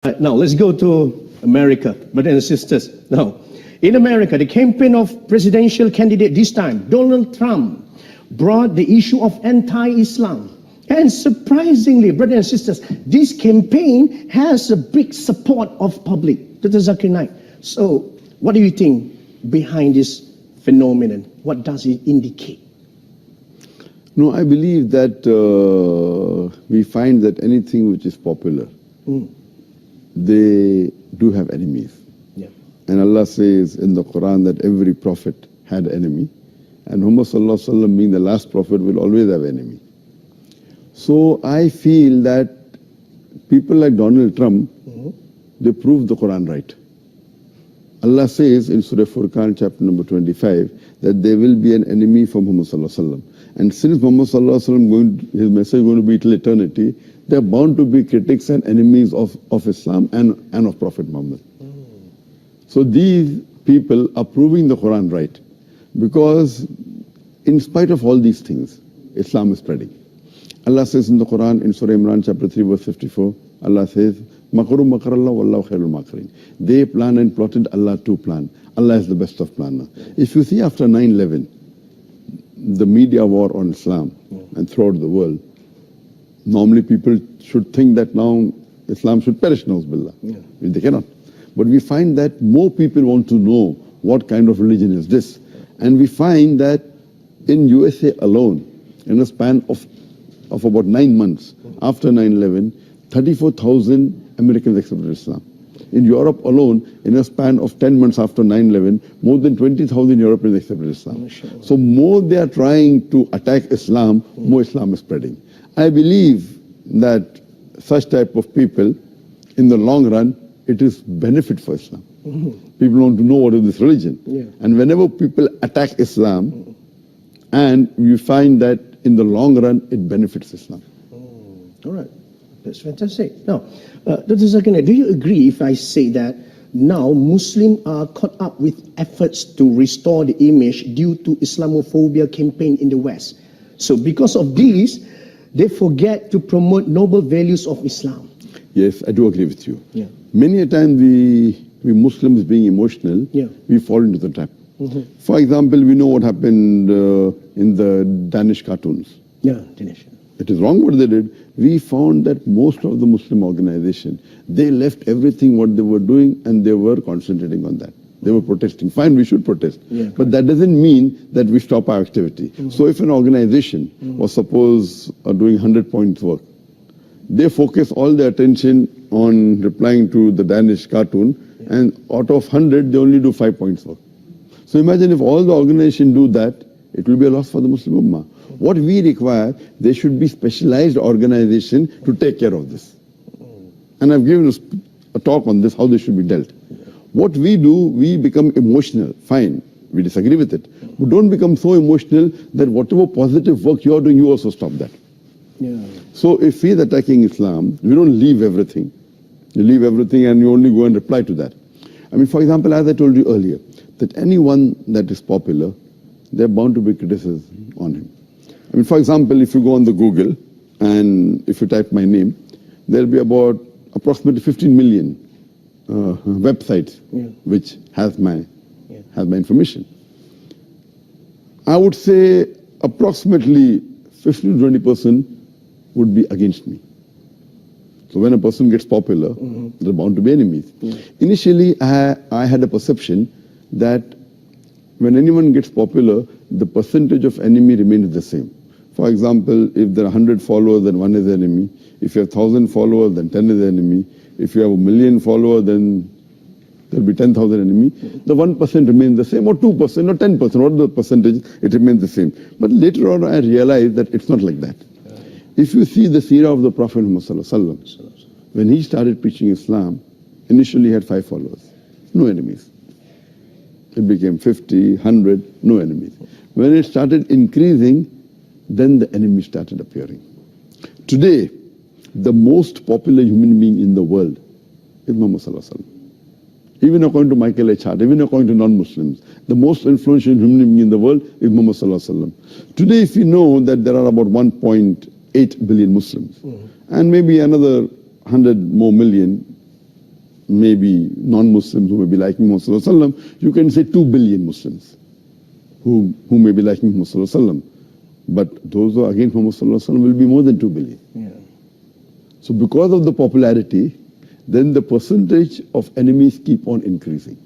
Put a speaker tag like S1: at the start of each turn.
S1: Now, let's go to America, brothers and sisters. Now, in America, the campaign of presidential candidate this time, Donald Trump, brought the issue of anti-Islam. And surprisingly, brothers and sisters, this campaign has a big support of public. Dr. Zakir Naik. So, what do you think behind this phenomenon? What does it indicate?
S2: No, I believe that we find that anything which is popular, they do have enemies.
S1: Yeah.
S2: And Allah says in the Quran that every prophet had enemy. And Muhammad Sallallahu Alaihi Wasallam, being the last prophet, will always have enemy. So I feel that people like Donald Trump, they prove the Quran right. Allah says in Surah Furqan, chapter number 25, that there will be an enemy for Muhammad Sallallahu Alaihi Wasallam. And since Muhammad Sallallahu Alaihi Wasallam, his message is going to be till eternity, there are bound to be critics and enemies of Islam and of Prophet Muhammad. So these people are proving the Quran right. Because in spite of all these things, Islam is spreading. Allah says in the Quran, in Surah Imran, chapter 3, verse 54, Allah says, Makaru makarallah wallahu khairul makirin. They plan and plotted, Allah too plan. Allah is the best of planners. If you see after 9/11, the media war on Islam and throughout the world, normally people should think that now Islam should perish, na'uzubillah. They cannot. But we find that more people want to know what kind of religion is this. And we find that in USA alone, in a span of about 9 months after 9/11, 34,000 Americans accepted Islam. In Europe alone, in a span of 10 months after 9/11, more than 20,000 Europeans accepted Islam. So more they are trying to attack Islam, more Islam is spreading. I believe that such type of people, in the long run, it is benefit for Islam. People want to know what is this religion. And whenever people attack Islam, and you find that in the long run, it benefits Islam.
S1: All right. That's fantastic. Now, Dr. Zakir Naik, do you agree if I say that now Muslims are caught up with efforts to restore the image due to Islamophobia campaign in the West? So because of this, they forget to promote noble values of Islam.
S2: Yes, I do agree with you. Many a time we Muslims being emotional, we fall into the trap. For example, we know what happened in the Danish cartoons.
S1: Danish.
S2: It is wrong what they did. We found that most of the Muslim organization, they left everything what they were doing and they were concentrating on that. They were protesting. Fine, we should protest. But that doesn't mean that we stop our activity. So if an organization was suppose doing 100 points work, they focus all their attention on replying to the Danish cartoon, and out of 100, they only do 5 points work. So imagine if all the organization do that, it will be a loss for the Muslim Ummah. What we require, there should be specialized organization to take care of this. And I've given a talk on this, how this should be dealt. What we do, we become emotional. Fine, we disagree with it. But don't become so emotional that whatever positive work you are doing, you also stop that. So if we are attacking Islam, we don't leave everything. You leave everything and you only go and reply to that. I mean, for example, as I told you earlier, that anyone that is popular, they're bound to be criticism on him. I mean, for example, if you go on the Google and if you type my name, there'll be about approximately 15 million websites which has my information. I would say approximately 15 to 20% would be against me. So when a person gets popular, there are bound to be enemies. Initially, I had a perception that when anyone gets popular, the percentage of enemy remains the same. For example, if there are 100 followers, then 1 is enemy. If you have 1,000 followers, then 10 is enemy. If you have 1,000,000 followers, then there will be 10,000 enemy. The 1% remains the same, or 2%, or 10%, what the percentage, it remains the same. But later on, I realized that it's not like that. If you see the seerah of the Prophet Muhammad, when he started preaching Islam, initially he had 5 followers, no enemies. It became 50, 100, no enemies. When it started increasing, then the enemies started appearing. Today, the most popular human being in the world is Muhammad Sallallahu Alaihi Wasallam. Even according to Michael H. Hart, even according to non-Muslims, the most influential human being in the world is Muhammad Sallallahu Alaihi Wasallam. Today, if you know that there are about 1.8 billion Muslims, and maybe another 100 more million maybe non-Muslims who may be liking Muhammad Sallallahu Alaihi Wasallam, you can say 2 billion Muslims who may be liking Muhammad Sallallahu Alaihi Wasallam. But those who are against Muhammad Sallallahu Alaihi Wasallam will be more than 2 billion.
S1: Yeah.
S2: So because of the popularity, then the percentage of enemies keep on increasing.